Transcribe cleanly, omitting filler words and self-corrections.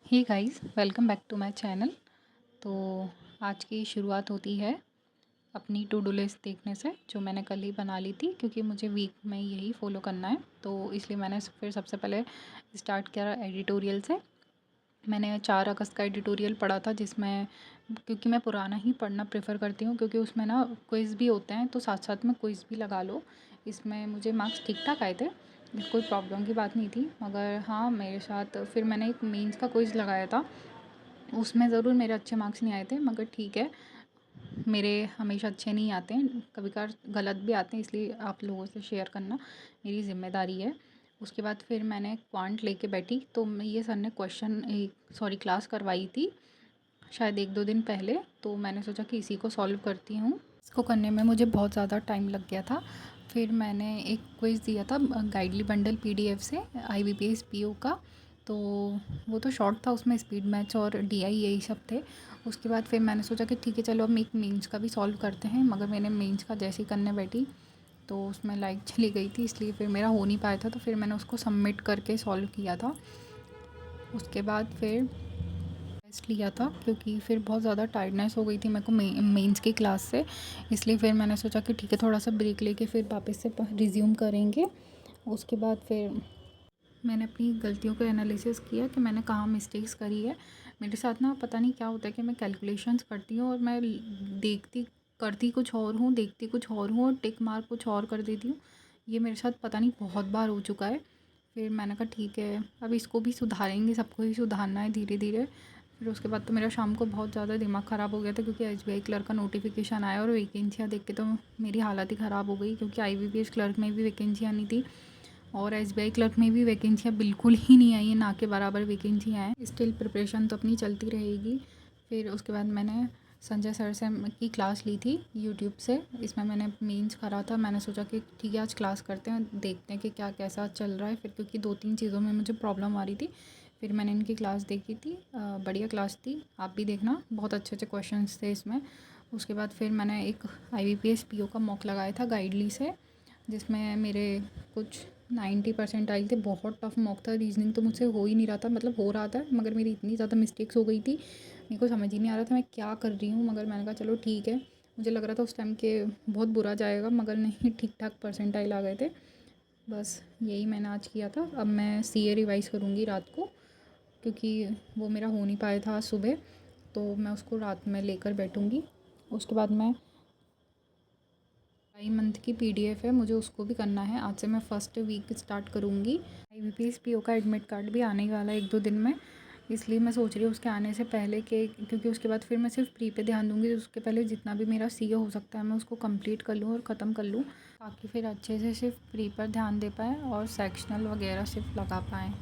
Hey guys, welcome back to my channel. तो आज की शुरुआत होती है अपनी टू डू लिस्ट देखने से, जो मैंने कल ही बना ली थी क्योंकि मुझे वीक में यही फॉलो करना है। तो इसलिए मैंने फिर सबसे पहले स्टार्ट किया एडिटोरियल से। मैंने 4 अगस्त का एडिटोरियल पढ़ा था, जिसमें क्योंकि मैं पुराना ही पढ़ना प्रेफर करती हूँ क्योंकि उसमें ना क्विज़ भी होते हैं, तो साथ साथ में क्विज़ भी लगा लो। इसमें मुझे मार्क्स ठीक ठाक आए थे, कोई प्रॉब्लम की बात नहीं थी। मगर हाँ, मेरे साथ फिर मैंने एक मेंस का क्विज़ लगाया था, उसमें ज़रूर मेरे अच्छे मार्क्स नहीं आए थे, मगर ठीक है, मेरे हमेशा अच्छे नहीं आते हैं, कभी-कभार गलत भी आते हैं, इसलिए आप लोगों से शेयर करना मेरी ज़िम्मेदारी है। उसके बाद फिर मैंने क्वांट लेके बैठी, तो ये सर ने क्लास करवाई थी शायद 1-2 दिन पहले, तो मैंने सोचा कि इसी को सॉल्व करती हूँ। इसको करने में मुझे बहुत ज़्यादा टाइम लग गया था। फिर मैंने एक क्विज़ दिया था गाइडली बंडल पीडीएफ से, आईबीपीएस पीओ का। तो वो तो शॉर्ट था, उसमें स्पीड मैच और डीआई यही सब थे। उसके बाद फिर मैंने सोचा कि ठीक है, चलो अब एक मेंस का भी सॉल्व करते हैं। मगर मैंने मेंस का जैसे ही करने बैठी तो उसमें लाइट चली गई थी, इसलिए फिर मेरा हो नहीं पाया था। तो फिर मैंने उसको सबमिट करके सॉल्व किया था। उसके बाद फिर रेस्ट लिया था क्योंकि फिर बहुत ज़्यादा टायर्डनेस हो गई थी मेरे को मेंस की क्लास से। इसलिए फिर मैंने सोचा कि ठीक है, थोड़ा सा ब्रेक लेके फिर वापस से रिज़्यूम करेंगे। उसके बाद फिर मैंने अपनी गलतियों को एनालिसिस किया कि मैंने कहाँ मिस्टेक्स करी है। मेरे साथ ना पता नहीं क्या होता है कि मैं कैलकुलेशंस करती हूँ और मैं देखती करती कुछ और हूँ, देखती कुछ और हूँ और टिक मार्क कुछ और कर देती हूँ। ये मेरे साथ पता नहीं बहुत बार हो चुका है। फिर मैंने कहा ठीक है, अब इसको भी सुधारेंगे, सबको ही सुधारना है धीरे धीरे। फिर उसके बाद तो मेरा शाम को बहुत ज़्यादा दिमाग ख़राब हो गया था क्योंकि एसबीआई क्लर्क का नोटिफिकेशन आया और वैकेंसियाँ देख के तो मेरी हालत ही ख़राब हो गई, क्योंकि आईबीपीएस क्लर्क में भी वैकेंसियाँ नहीं थी और एसबीआई क्लर्क में भी वैकेंसियाँ बिल्कुल ही नहीं आई है, ना के बराबर वैकेंसियाँ हैं। स्टिल प्रिपरेशन तो अपनी चलती रहेगी। फिर उसके बाद मैंने संजय सर से की क्लास ली थी यूट्यूब से। इसमें मैंने मेंस करा था, मैंने सोचा कि ठीक है, आज क्लास करते हैं, देखते हैं कि क्या कैसा चल रहा है। फिर क्योंकि 2-3 चीज़ों में मुझे प्रॉब्लम आ रही थी, फिर मैंने इनकी क्लास देखी थी। बढ़िया क्लास थी, आप भी देखना, बहुत अच्छे अच्छे क्वेश्चंस थे इसमें। उसके बाद फिर मैंने एक आईबीपीएस पीओ का मॉक लगाया था गाइडली से, जिसमें मेरे कुछ 90% आए थे। बहुत टफ मॉक था, रीजनिंग तो मुझसे हो ही नहीं रहा था, मतलब हो रहा था मगर मेरी इतनी ज़्यादा मिस्टेक्स हो गई थी, मेरे को समझ ही नहीं आ रहा था मैं क्या कर रही हूँ। मगर मैंने कहा चलो ठीक है, मुझे लग रहा था उस टाइम के बहुत बुरा जाएगा, मगर नहीं, ठीक ठाक परसेंटाइल आ गए थे। बस यही मैंने आज किया था। अब मैं सीए रिवाइज़ करूँगी रात को, क्योंकि वो मेरा हो नहीं पाया था आज सुबह, तो मैं उसको रात में लेकर बैठूँगी। उसके बाद मैं जुलाई मंथ की पीडीएफ है, मुझे उसको भी करना है। आज से मैं फर्स्ट वीक स्टार्ट करूँगी। आईबीपीएस पीओ का एडमिट कार्ड भी आने ही वाला है 1-2 दिन में, इसलिए मैं सोच रही हूँ उसके आने से पहले के, क्योंकि उसके बाद फिर मैं सिर्फ प्री पे ध्यान दूँगी। उसके पहले जितना भी मेरा सीए हो सकता है मैं उसको कंप्लीट कर लूँ और ख़त्म कर लूँ, ताकि फिर अच्छे से सिर्फ प्री पर ध्यान दे पाएँ और सेक्शनल वगैरह सिर्फ लगा पाएँ।